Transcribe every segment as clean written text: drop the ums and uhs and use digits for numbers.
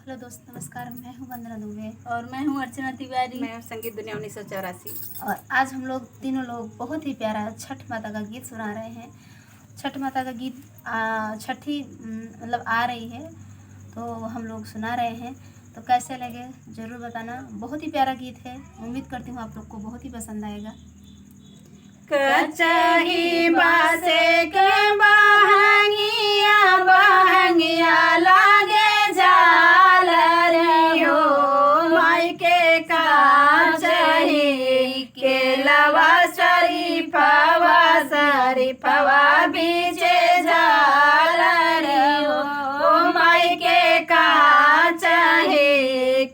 Hello दोस्त, नमस्कार। मैं हूँ वंदना दुबे और मैं हूँ अर्चना तिवारी। मैं हूँ संगीत दुनिया 1984। और आज हम लोग तीनों लोग बहुत ही प्यारा छठ माता का गीत सुना रहे हैं। छठ माता का गीत छठी मतलब आ रही है तो हम लोग सुना रहे हैं। तो कैसे लगे ज़रूर बताना। बहुत ही प्यारा गीत है, उम्मीद करती हूँ आप लोग को बहुत ही पसंद आएगा। कचही बासे के बहंगिया बहंगिया लागे जाल रे हो, माई के काचही के लवा शरीफवा बीचे जाल रे हो, माई के काचही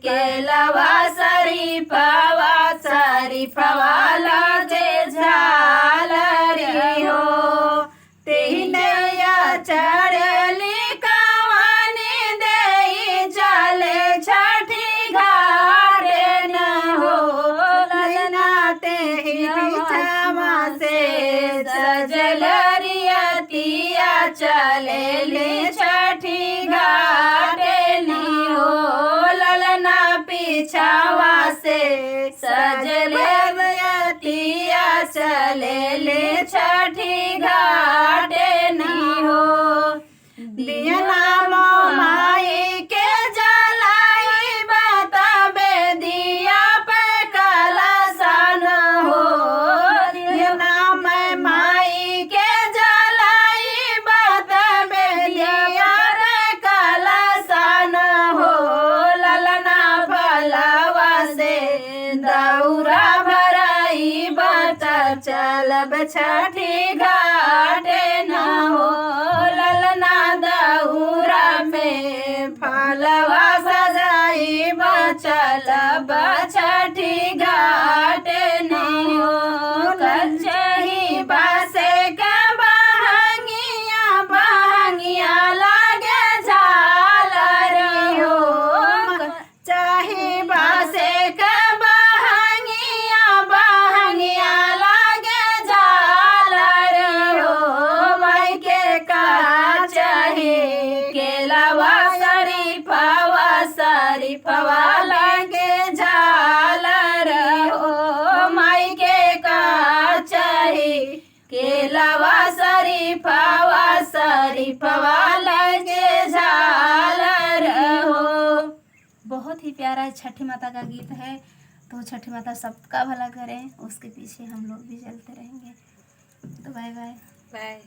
के लवा शरीफवा लागे जाल रे हो। तेहिनया चढ़ली कवानी देई चले छठी घाटे न हो, ललना तेहि पीछावा से सजल रियतिया चले ले छठी घाटे नी हो, ललना पीछावा से सजल रियतिया चले ले छठी घाटे नी हो। दियना माई के जलाई बताबे दिया पे कलसन हो, दियना माई के जलाई बताबे दिया रे कलसन हो, ललना भलवा से दौरा भराई बता चलब छठी घाटे न हो, ललना दौरा में फलवा सजाई चलब छठी घाटे न हो। कचही बासे के बहंगिया बहंगिया लागे जाल रे हो, कचही बासे के बहंगिया बहंगिया लागे जाल रे हो, माई के काचही के लवा शरीफवा लागे जाल रे हो, माई के काचही के लवा शरीफवा लागे जाल रे हो। बहुत ही प्यारा छठी माता का गीत है। तो छठी माता सबका भला करें, उसके पीछे हम लोग भी चलते रहेंगे। तो बाय बाय। बाय।